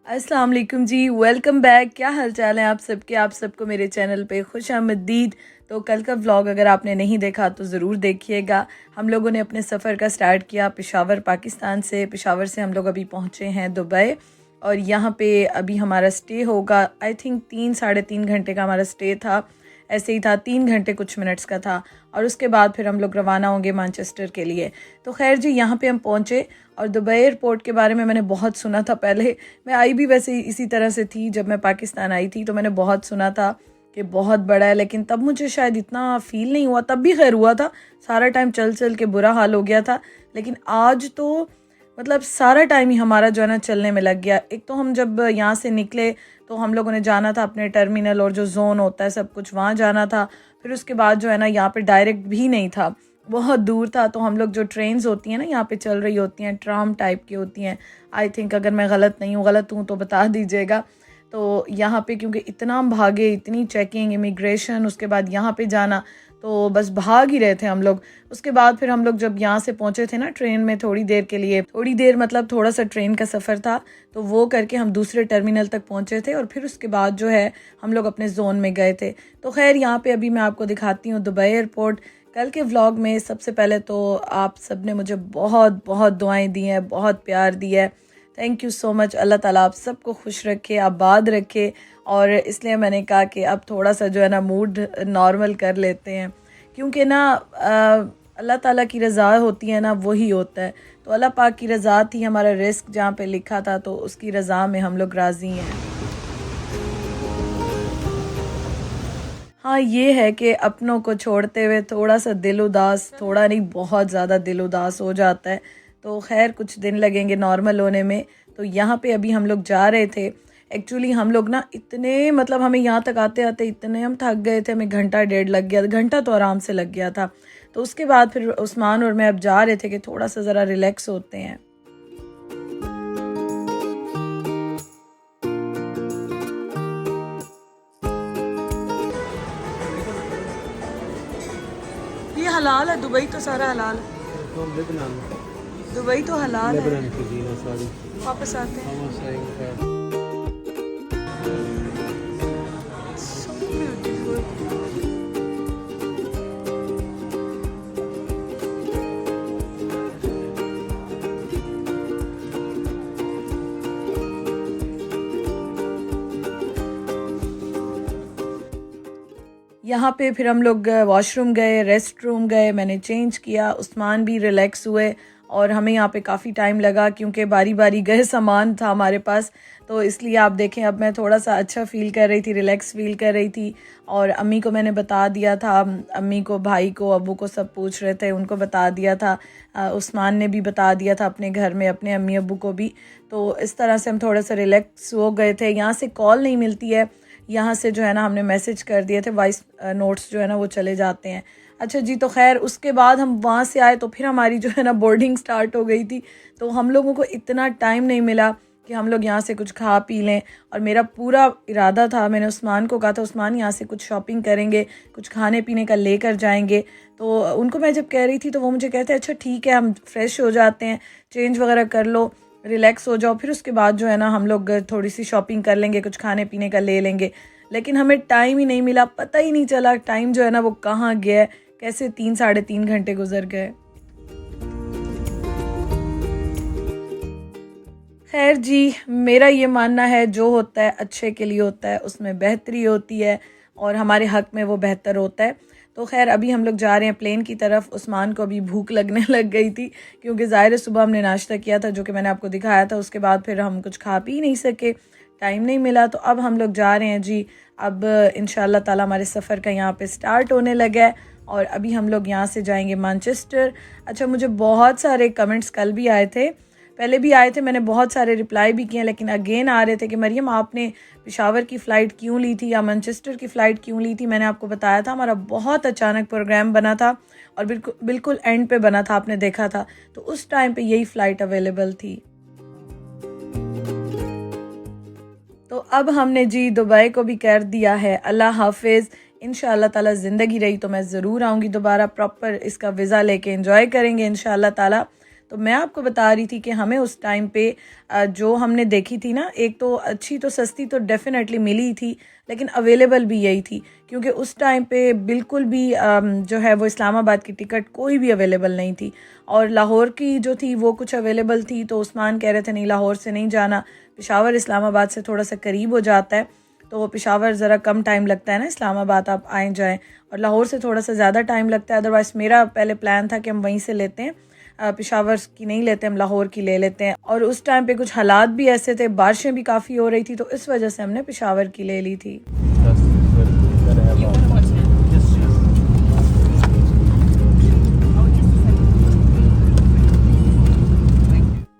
अस्सलाम वालेकुम जी, welcome back. क्या हाल चाल है आप सबके? आप सबको मेरे चैनल पे खुश आमदीद। तो कल का व्लॉग अगर आपने नहीं देखा तो ज़रूर देखिएगा। हम लोगों ने अपने सफ़र का स्टार्ट किया पेशावर पाकिस्तान से। पेशावर से हम लोग अभी पहुँचे हैं दुबई और यहाँ पे अभी हमारा स्टे होगा। आई थिंक 3 साढ़े 3 घंटे का हमारा स्टे था, ऐसे ही था, 3 घंटे कुछ मिनट्स का था। और उसके बाद फिर हम लोग रवाना होंगे मैनचेस्टर के लिए। तो खैर जी, यहाँ पे हम पहुँचे और दुबई एयरपोर्ट के बारे में मैंने बहुत सुना था पहले। मैं आई भी वैसे इसी तरह से थी, जब मैं पाकिस्तान आई थी तो मैंने बहुत सुना था कि बहुत बड़ा है, लेकिन तब मुझे शायद इतना फ़ील नहीं हुआ। तब भी खैर हुआ था, सारा टाइम चल चल के बुरा हाल हो गया था। लेकिन आज तो मतलब सारा टाइम ही हमारा जो है ना चलने में लग गया। एक तो हम जब यहाँ से निकले तो हम लोगों ने जाना था अपने टर्मिनल और जो जोन होता है सब कुछ वहाँ जाना था। फिर उसके बाद जो है ना यहाँ पे डायरेक्ट भी नहीं था, बहुत दूर था। तो हम लोग जो ट्रेन्स होती हैं ना यहाँ पे चल रही होती हैं, ट्राम टाइप की होती हैं। आई थिंक अगर मैं गलत हूँ तो बता दीजिएगा। तो यहाँ पे क्योंकि इतना हम भागे, इतनी चेकिंग, इमिग्रेशन, उसके बाद यहाँ पे जाना, तो बस भाग ही रहे थे हम लोग। उसके बाद फिर हम लोग जब यहाँ से पहुँचे थे ना ट्रेन में, थोड़ी देर के लिए, थोड़ी देर मतलब थोड़ा सा ट्रेन का सफ़र था, तो वो करके हम दूसरे टर्मिनल तक पहुँचे थे और फिर उसके बाद जो है हम लोग अपने जोन में गए थे। तो खैर यहाँ पे अभी मैं आपको दिखाती हूँ दुबई एयरपोर्ट। कल के व्लॉग में सबसे पहले तो आप सब ने मुझे बहुत बहुत दुआएं दी हैं, बहुत प्यार दिया है। Thank you so much. अल्लाह ताला आप सबको खुश रखे, आबाद रखे। और इसलिए मैंने कहा कि अब थोड़ा सा जो है ना मूड नॉर्मल कर लेते हैं, क्योंकि ना अल्लाह ताला की रज़ा होती है ना, वही होता है। तो अल्लाह पाक की रज़ा थी, हमारा रिस्क जहाँ पे लिखा था, तो उसकी रज़ा में हम लोग राज़ी हैं। हाँ, ये है कि अपनों को छोड़ते हुए थोड़ा सा दिल उदास, थोड़ा नहीं बहुत ज़्यादा दिल उदास हो जाता है। तो खैर कुछ दिन लगेंगे नॉर्मल होने में। तो यहाँ पे अभी हम लोग जा रहे थे। एक्चुअली हम लोग ना इतने मतलब हमें यहाँ तक आते आते इतने हम थक गए थे, हमें घंटा डेढ़ लग गया, घंटा तो आराम से लग गया था। तो उसके बाद फिर उस्मान और मैं अब जा रहे थे कि थोड़ा सा ज़रा रिलैक्स होते हैं। ये हलाल है, दुबई तो सारा हलाल है। दुबई तो हलाल है। वापस आते हैं। So beautiful. यहाँ पे फिर हम लोग वॉशरूम गए, रेस्ट रूम गए, मैंने चेंज किया, उस्मान भी रिलैक्स हुए। और हमें यहाँ पे काफ़ी टाइम लगा क्योंकि बारी बारी गए सामान था हमारे पास। तो इसलिए आप देखें अब मैं थोड़ा सा अच्छा फ़ील कर रही थी, रिलैक्स फ़ील कर रही थी। और अम्मी को मैंने बता दिया था, अम्मी को, भाई को, अब्बू को, सब पूछ रहे थे, उनको बता दिया था। उस्मान ने भी बता दिया था अपने घर में अपने अम्मी अब्बू को भी। तो इस तरह से हम थोड़ा सा रिलैक्स हो गए थे। यहाँ से कॉल नहीं मिलती है, यहाँ से जो है ना हमने मैसेज कर दिए थे, वॉइस नोट्स जो है ना वो चले जाते हैं। अच्छा जी, तो खैर उसके बाद हम वहाँ से आए तो फिर हमारी जो है ना बोर्डिंग स्टार्ट हो गई थी। तो हम लोगों को इतना टाइम नहीं मिला कि हम लोग यहाँ से कुछ खा पी लें। और मेरा पूरा इरादा था, मैंने उस्मान को कहा था, उस्मान यहाँ से कुछ शॉपिंग करेंगे, कुछ खाने पीने का लेकर जाएंगे। तो उनको मैं जब कह रही थी तो वो मुझे कहते अच्छा ठीक है, हम फ्रेश हो जाते हैं, चेंज वगैरह कर लो, रिलैक्स हो जाओ, फिर उसके बाद जो है ना हम लोग थोड़ी सी शॉपिंग कर लेंगे, कुछ खाने पीने का ले लेंगे। लेकिन हमें टाइम ही नहीं मिला, पता ही नहीं चला टाइम जो है ना वो कहाँ गया, कैसे 3 साढ़े 3 घंटे गुजर गए। खैर जी, मेरा ये मानना है जो होता है अच्छे के लिए होता है, उसमें बेहतरी होती है और हमारे हक़ में वो बेहतर होता है। तो खैर अभी हम लोग जा रहे हैं प्लेन की तरफ। उस्मान को अभी भूख लगने लग गई थी क्योंकि ज़ाहिर है सुबह हमने नाश्ता किया था जो कि मैंने आपको दिखाया था। उसके बाद फिर हम कुछ खा पी नहीं सके, टाइम नहीं मिला। तो अब हम लोग जा रहे हैं जी। अब इंशाल्लाह ताला हमारे सफ़र का यहाँ पे स्टार्ट होने लगा है और अभी हम लोग यहाँ से जाएंगे मैनचेस्टर। अच्छा, मुझे बहुत सारे कमेंट्स कल भी आए थे, पहले भी आए थे, मैंने बहुत सारे रिप्लाई भी किए, लेकिन अगेन आ रहे थे कि मरियम आपने पेशावर की फ़्लाइट क्यों ली थी या मैनचेस्टर की फ़्लाइट क्यों ली थी। मैंने आपको बताया था हमारा बहुत अचानक प्रोग्राम बना था और बिल्कुल एंड पे बना था, आपने देखा था। तो उस टाइम पे यही फ़्लाइट अवेलेबल थी। तो अब हमने जी दुबई को भी कर दिया है अल्लाह हाफिज़। इंशाअल्लाह ताला ज़िंदगी रही तो मैं ज़रूर आऊँगी दोबारा, प्रॉपर इसका वीज़ा लेके एंजॉय करेंगे इंशाअल्लाह ताला। तो मैं आपको बता रही थी कि हमें उस टाइम पे जो हमने देखी थी ना, एक तो अच्छी तो सस्ती तो डेफिनेटली मिली थी, लेकिन अवेलेबल भी यही थी, क्योंकि उस टाइम पे बिल्कुल भी जो है वो इस्लामाबाद की टिकट कोई भी अवेलेबल नहीं थी। और लाहौर की जो थी वो कुछ अवेलेबल थी, तो उस्मान कह रहे थे नहीं लाहौर से नहीं जाना, पेशावर इस्लामाबाद से थोड़ा सा करीब हो जाता है, तो पेशावर ज़रा कम टाइम लगता है ना, इस्लामाबाद आप आए जाएँ, और लाहौर से थोड़ा सा ज़्यादा टाइम लगता है। अदरवाइज़ मेरा पहले प्लान था कि हम वहीं से लेते हैं, पेशावर की नहीं लेते, हम लाहौर की ले लेते हैं। और उस टाइम पे कुछ हालात भी ऐसे थे, बारिशें भी काफ़ी हो रही थी, तो इस वजह से हमने पेशावर की ले ली थी।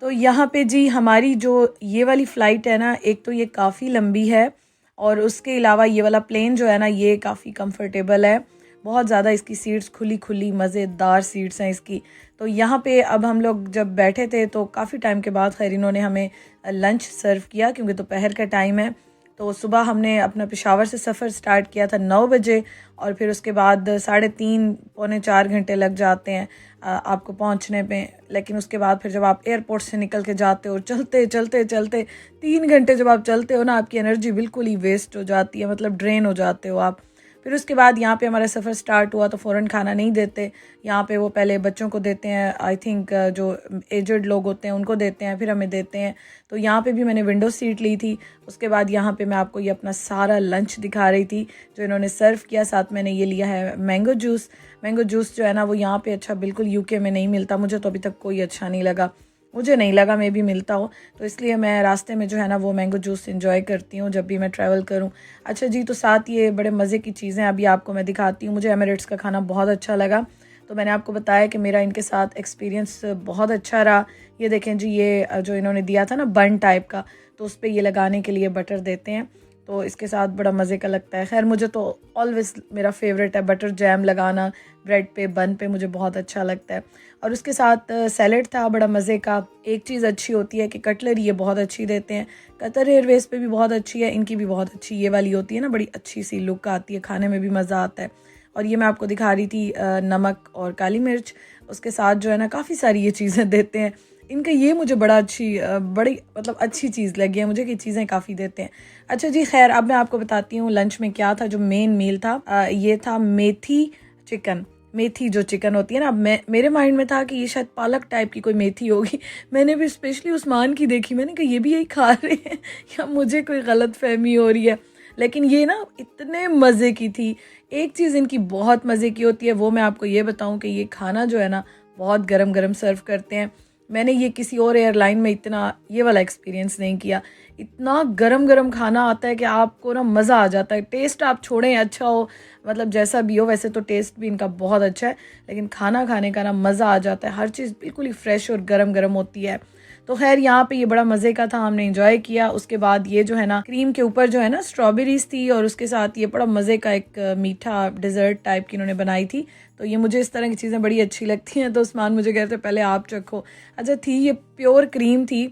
तो यहाँ पे जी हमारी जो ये वाली फ़्लाइट है ना, एक तो ये काफ़ी लंबी है, और उसके अलावा ये वाला प्लेन जो है ना, ये काफ़ी कंफर्टेबल है, बहुत ज़्यादा इसकी सीट्स खुली खुली मज़ेदार सीट्स हैं इसकी। तो यहाँ पे अब हम लोग जब बैठे थे तो काफ़ी टाइम के बाद खैर इन्होंने हमें लंच सर्व किया, क्योंकि दोपहर का टाइम है। तो सुबह हमने अपना पेशावर से सफ़र स्टार्ट किया था 9 बजे, और फिर उसके बाद 3.5 पौने 4 घंटे लग जाते हैं आपको पहुंचने पे। लेकिन उसके बाद फिर जब आप एयरपोर्ट से निकल के जाते हो, चलते चलते चलते 3 घंटे जब आप चलते हो ना, आपकी एनर्जी बिल्कुल ही वेस्ट हो जाती है, मतलब ड्रेन हो जाते हो आप। फिर उसके बाद यहाँ पे हमारा सफ़र स्टार्ट हुआ तो फ़ौरन खाना नहीं देते, यहाँ पे वो पहले बच्चों को देते हैं, आई थिंक जो एजड लोग होते हैं उनको देते हैं, फिर हमें देते हैं। तो यहाँ पे भी मैंने विंडो सीट ली थी। उसके बाद यहाँ पे मैं आपको ये अपना सारा लंच दिखा रही थी जो इन्होंने सर्व किया। साथ मैंने ये लिया है मैंगो जूस। मैंगो जूस जो है ना वो यहाँ पे अच्छा बिल्कुल यूके में नहीं मिलता, मुझे तो अभी तक कोई अच्छा नहीं लगा, मुझे नहीं लगा मैं भी मिलता हो, तो इसलिए मैं रास्ते में जो है ना वो मैंगो जूस इंजॉय करती हूँ जब भी मैं ट्रैवल करूँ। अच्छा जी, तो साथ ये बड़े मज़े की चीज़ें अभी आपको मैं दिखाती हूँ। मुझे एमिरेट्स का खाना बहुत अच्छा लगा, तो मैंने आपको बताया कि मेरा इनके साथ एक्सपीरियंस बहुत अच्छा रहा। ये देखें जी, ये जो इन्होंने दिया था ना बन टाइप का, तो उस पर ये लगाने के लिए बटर देते हैं, तो इसके साथ बड़ा मज़े का लगता है। खैर मुझे तो ऑलवेज़ मेरा फेवरेट है बटर जैम लगाना ब्रेड पे, बन पे, मुझे बहुत अच्छा लगता है। और उसके साथ सैलेड था बड़ा मज़े का। एक चीज़ अच्छी होती है कि कटलरी ये बहुत अच्छी देते हैं, कतर एयरवेज़ पे भी बहुत अच्छी है, इनकी भी बहुत अच्छी ये वाली होती है ना, बड़ी अच्छी सी लुक आती है, खाने में भी मज़ा आता है। और ये मैं आपको दिखा रही थी नमक और काली मिर्च, उसके साथ जो है ना काफ़ी सारी ये चीज़ें देते हैं इनका। ये मुझे बड़ी मतलब अच्छी चीज़ लगी है मुझे कि चीज़ें काफ़ी देते हैं। अच्छा जी, खैर अब मैं आपको बताती हूँ लंच में क्या था। जो मेन मील था ये था मेथी चिकन। मेथी जो चिकन होती है ना, मेरे माइंड में था कि ये शायद पालक टाइप की कोई मेथी होगी। मैंने भी स्पेशली उस्मान की देखी, मैंने कहा ये भी यही खा रहे हैं या मुझे कोई गलत फहमी हो रही है। लेकिन ये ना इतने मज़े की थी। एक चीज़ इनकी बहुत मज़े की होती है, वो मैं आपको ये बताऊं कि ये खाना जो है ना बहुत गरम गरम सर्व करते हैं। मैंने ये किसी और एयरलाइन में इतना ये वाला एक्सपीरियंस नहीं किया। इतना गरम गरम खाना आता है कि आपको ना मज़ा आ जाता है। टेस्ट आप छोड़ें, अच्छा हो मतलब जैसा भी हो, वैसे तो टेस्ट भी इनका बहुत अच्छा है, लेकिन खाना खाने का ना मज़ा आ जाता है। हर चीज़ बिल्कुल ही फ्रेश और गरम गरम होती है। तो खैर यहाँ पे ये बड़ा मज़े का था, हमने एंजॉय किया। उसके बाद ये जो है ना क्रीम के ऊपर जो है ना स्ट्रॉबेरीज थी, और उसके साथ ये बड़ा मज़े का एक मीठा डिज़र्ट टाइप की इन्होंने बनाई थी। तो ये मुझे इस तरह की चीज़ें बड़ी अच्छी लगती हैं, तो उस्मान मुझे कहते पहले आप चखो। अच्छा थी ये प्योर क्रीम थी,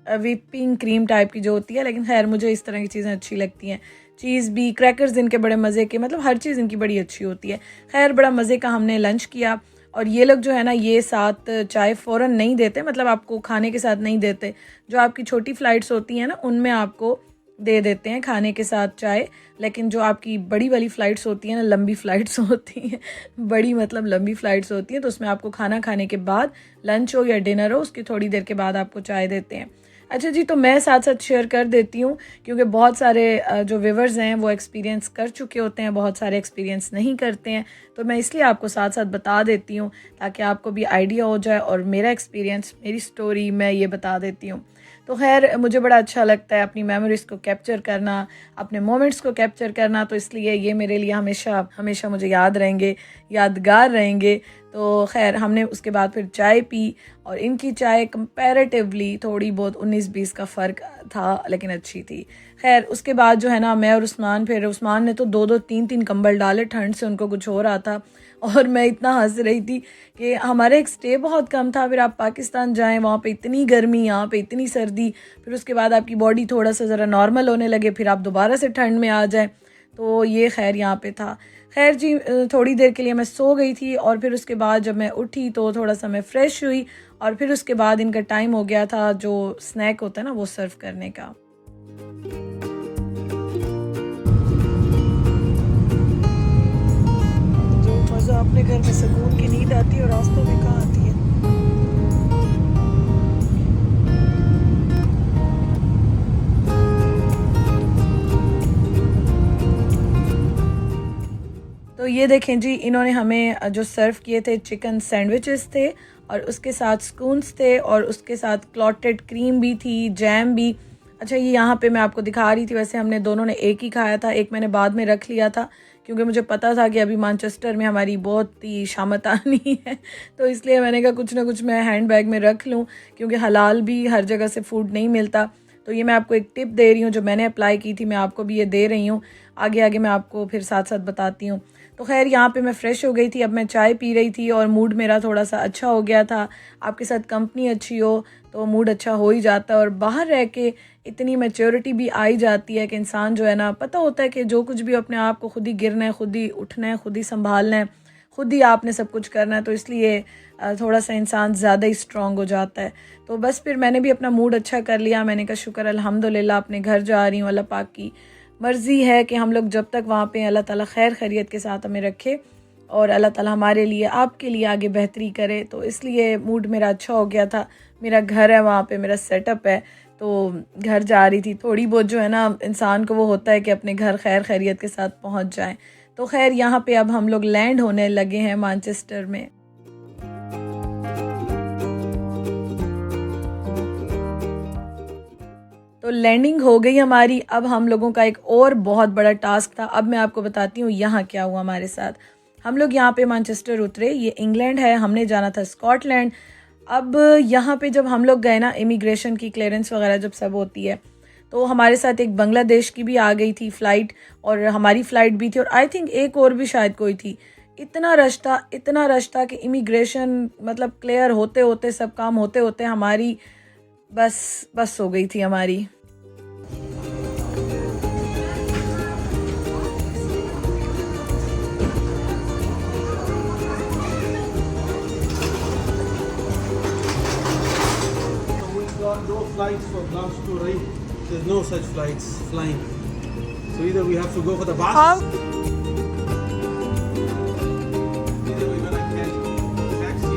व्हिपिंग क्रीम टाइप की जो होती है, लेकिन खैर मुझे इस तरह की चीज़ें अच्छी लगती हैं। चीज़ भी, क्रैकर्स इनके बड़े मज़े के, मतलब हर चीज़ इनकी बड़ी अच्छी होती है। खैर बड़ा मज़े का हमने लंच किया। और ये लोग जो है ना ये साथ चाय फ़ौरन नहीं देते, मतलब आपको खाने के साथ नहीं देते। जो आपकी छोटी फ़्लाइट्स होती हैं ना उनमें आपको दे देते हैं खाने के साथ चाय, लेकिन जो आपकी बड़ी वाली फ़्लाइट्स होती हैं ना, लंबी फ़्लाइट्स होती हैं, बड़ी मतलब लंबी फ़्लाइट्स होती हैं, तो उसमें आपको खाना खाने के बाद, लंच हो या डिनर हो, उसकी थोड़ी देर के बाद आपको चाय देते हैं। अच्छा जी, तो मैं साथ साथ शेयर कर देती हूँ, क्योंकि बहुत सारे जो व्यूवर्स हैं वो एक्सपीरियंस कर चुके होते हैं, बहुत सारे एक्सपीरियंस नहीं करते हैं, तो मैं इसलिए आपको साथ साथ बता देती हूँ ताकि आपको भी आइडिया हो जाए, और मेरा एक्सपीरियंस, मेरी स्टोरी मैं ये बता देती हूँ। तो खैर मुझे बड़ा अच्छा लगता है अपनी मेमोरीज़ को कैप्चर करना, अपने मोमेंट्स को कैप्चर करना, तो इसलिए ये मेरे लिए हमेशा हमेशा मुझे याद रहेंगे, यादगार रहेंगे। तो खैर हमने उसके बाद फिर चाय पी, और इनकी चाय कंपैरेटिवली थोड़ी बहुत 19-20 का फ़र्क था, लेकिन अच्छी थी। खैर उसके बाद जो है ना मैं और उस्मान, फिर उस्मान ने तो 2-2 3-3 कंबल डाले, ठंड से उनको कुछ हो रहा था, और मैं इतना हंस रही थी कि हमारा एक स्टे बहुत कम था। फिर आप पाकिस्तान जाएं, वहाँ पे इतनी गर्मी, यहाँ पे इतनी सर्दी, फिर उसके बाद आपकी बॉडी थोड़ा सा ज़रा नॉर्मल होने लगे, फिर आप दोबारा से ठंड में आ जाएं, तो ये खैर यहाँ पे था। खैर जी थोड़ी देर के लिए मैं सो गई थी, और फिर उसके बाद जब मैं उठी तो थोड़ा सा मैं फ़्रेश हुई, और फिर उसके बाद इनका टाइम हो गया था जो स्नैक होता है ना वो सर्व करने का। जो मज़ा अपने घर में सुकून की नींद आती है और रास्तों में कहाँ आती है। तो ये देखें जी, इन्होंने हमें जो सर्व किए थे चिकन सैंडविचेस थे और उसके साथ स्कून्स थे और उसके साथ क्लॉटेड क्रीम भी थी, जैम भी। अच्छा, ये यहाँ पे मैं आपको दिखा रही थी, वैसे हमने दोनों ने एक ही खाया था, एक मैंने बाद में रख लिया था क्योंकि मुझे पता था कि अभी मैनचेस्टर में हमारी बहुत ही शामत आनी है, तो इसलिए मैंने कहा कुछ ना कुछ मैं हैंड बैग में रख लूँ क्योंकि हलाल भी हर जगह से फ़ूड नहीं मिलता। तो ये मैं आपको एक टिप दे रही हूँ जो मैंने अप्लाई की थी, मैं आपको भी ये दे रही हूँ। आगे आगे मैं आपको फिर साथ साथ बताती हूँ। तो खैर यहाँ पे मैं फ़्रेश हो गई थी, अब मैं चाय पी रही थी और मूड मेरा थोड़ा सा अच्छा हो गया था। आपके साथ कंपनी अच्छी हो तो मूड अच्छा हो ही जाता है और बाहर रह के इतनी मैच्योरिटी भी आई जाती है कि इंसान जो है ना, पता होता है कि जो कुछ भी अपने आप को खुद ही गिरना है, खुद ही उठना है, खुद ही संभालना है, खुद ही आपने सब कुछ करना है, तो इसलिए थोड़ा सा इंसान ज़्यादा ही स्ट्रॉन्ग हो जाता है। तो बस फिर मैंने भी अपना मूड अच्छा कर लिया। मैंने कहा शुक्र अल्हम्दुलिल्लाह अपने घर जा रही हूँ, अल्लाह पाक की मर्ज़ी है कि हम लोग जब तक वहाँ पे अल्लाह ताला खैर खैरियत के साथ हमें रखे और अल्लाह ताला हमारे लिए आपके लिए आगे बेहतरी करे। तो इसलिए मूड मेरा अच्छा हो गया था। मेरा घर है वहाँ पे, मेरा सेटअप है, तो घर जा रही थी। थोड़ी बहुत जो है ना इंसान को वो होता है कि अपने घर खैर खैरियत के साथ पहुँच जाएँ। तो खैर यहाँ पे अब हम लोग लैंड होने लगे हैं मैनचेस्टर में। तो लैंडिंग हो गई हमारी। अब हम लोगों का एक और बहुत बड़ा टास्क था। अब मैं आपको बताती हूँ यहाँ क्या हुआ हमारे साथ। हम लोग यहाँ पे मैनचेस्टर उतरे, ये इंग्लैंड है, हमने जाना था स्कॉटलैंड। अब यहाँ पे जब हम लोग गए ना, इमिग्रेशन की क्लियरेंस वगैरह जब सब होती है, तो हमारे साथ एक बांग्लादेश की भी आ गई थी फ़्लाइट और हमारी फ़्लाइट भी थी और आई थिंक एक और भी शायद कोई थी। इतना रश था कि इमिग्रेशन मतलब क्लियर होते होते, सब काम होते होते हमारी बस हो गई थी हमारी। No flights for Gulf to right. There's no such flights flying. So either we have to go for the bus. Either we're gonna catch taxi.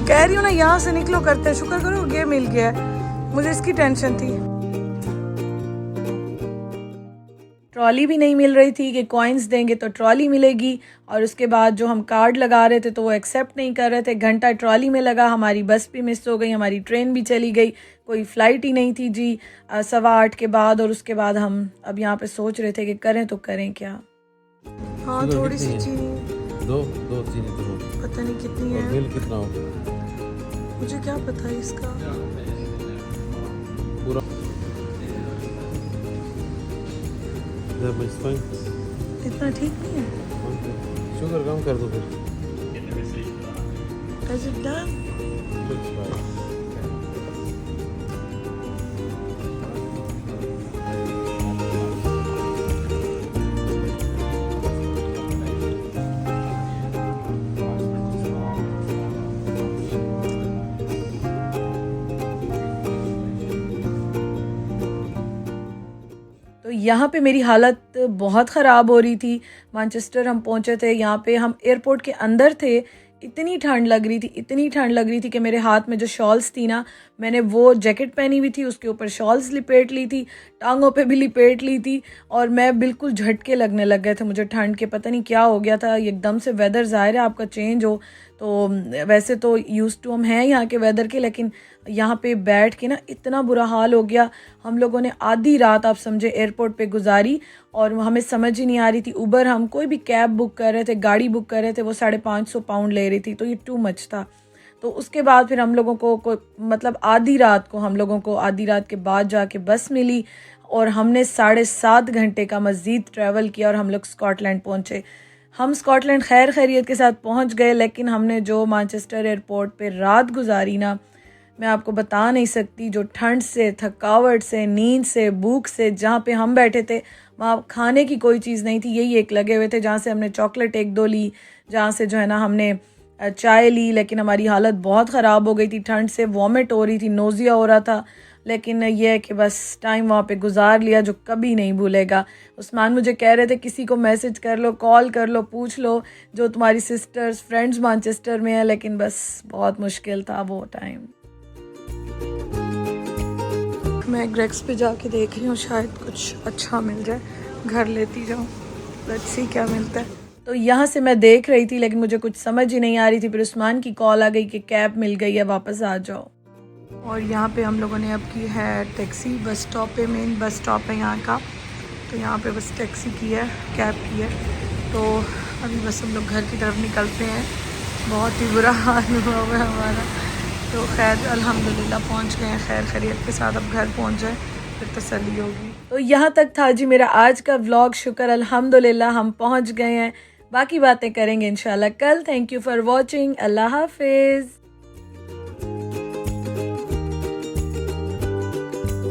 कह रही हूँ ना, यहाँ से निकलो करते, शुक्र करो ये मिल गया, मुझे इसकी टेंशन थी। ट्रॉली भी नहीं मिल रही थी कि कॉइन्स देंगे तो ट्रॉली मिलेगी और उसके बाद जो हम कार्ड लगा रहे थे तो वो एक्सेप्ट नहीं कर रहे थे। घंटा ट्रॉली में लगा, हमारी बस भी मिस हो गई, हमारी ट्रेन भी चली गई, कोई फ़्लाइट ही नहीं थी जी 8:15 के बाद। और उसके बाद हम अब यहाँ पे सोच रहे थे कि करें तो करें क्या। हाँ, थोड़ी सी चीनी, दो चीनी तो पता नहीं कितनी है, बिल कितना होगा मुझे क्या पता है इसका। पूरा इतना ठीक नहीं है। शुगर कम कर दो फिर। Is it done? तो यहाँ पे मेरी हालत बहुत ख़राब हो रही थी। मैनचेस्टर हम पहुँचे थे, यहाँ पे हम एयरपोर्ट के अंदर थे, इतनी ठंड लग रही थी कि मेरे हाथ में जो शॉल्स थी ना, मैंने वो जैकेट पहनी हुई थी, उसके ऊपर शॉल्स लिपेट ली थी, टांगों पे भी लिपेट ली थी और मैं बिल्कुल झटके लगने लग गए थे मुझे ठंड के। पता नहीं क्या हो गया था एकदम से। वेदर ज़ाहिर है आपका चेंज हो तो वैसे तो यूज़ टू हम हैं यहाँ के वेदर के, लेकिन यहाँ पे बैठ के ना इतना बुरा हाल हो गया। हम लोगों ने आधी रात आप समझे एयरपोर्ट पे गुजारी और हमें समझ ही नहीं आ रही थी। उबर, हम कोई भी कैब बुक कर रहे थे, गाड़ी बुक कर रहे थे, वो 550 पाउंड ले रही थी, तो ये टू मच था। तो उसके बाद फिर हम लोगों को मतलब आधी रात के बाद जाके बस मिली और हमने 7.5 घंटे का मज़ीद ट्रैवल किया और हम लोग स्कॉटलैंड पहुँचे। हम स्कॉटलैंड खैर खैरियत के साथ पहुँच गए, लेकिन हमने जो मैनचेस्टर एयरपोर्ट पे रात गुजारी ना, मैं आपको बता नहीं सकती। जो ठंड से, थकावट से, नींद से, भूख से, जहाँ पे हम बैठे थे वहाँ खाने की कोई चीज़ नहीं थी, यही एक लगे हुए थे जहाँ से हमने चॉकलेट 1-2 ली, जहाँ से जो है ना हमने चाय ली, लेकिन हमारी हालत बहुत ख़राब हो गई थी, ठंड से वॉमिट हो रही थी, नोज़िया हो रहा था। लेकिन ये है कि बस टाइम वहाँ पे गुजार लिया जो कभी नहीं भूलेगा। उस्मान मुझे कह रहे थे किसी को मैसेज कर लो, कॉल कर लो, पूछ लो जो तुम्हारी सिस्टर्स फ्रेंड्स मैनचेस्टर में है, लेकिन बस बहुत मुश्किल था वो टाइम। मैं ग्रेक्स पे जाके देख रही हूँ, शायद कुछ अच्छा मिल जाए, घर लेती जाऊँ, लेट्स सी क्या मिलता है। तो यहाँ से मैं देख रही थी लेकिन मुझे कुछ समझ ही नहीं आ रही थी। फिर उस्मान की कॉल आ गई कि कैब मिल गई है, वापस आ जाओ। और यहाँ पे हम लोगों ने अब की है टैक्सी, बस स्टॉप पे, मेन बस स्टॉप है यहाँ का। तो यहाँ पे बस टैक्सी की है, कैब की है। तो अभी बस हम लोग घर की तरफ निकलते हैं। बहुत ही बुरा हाल हुआ है हमारा। तो खैर अल्हम्दुलिल्लाह पहुँच गए हैं खैर खैरियत के साथ। अब घर पहुँच जाए फिर तसल्ली होगी। तो यहाँ तक था जी मेरा आज का व्लॉग। शुक्र अल्हम्दुलिल्लाह हम पहुँच गए हैं। बाकी बातें करेंगे इंशाल्लाह कल। Thank you for watching. अल्लाह हाफिज़।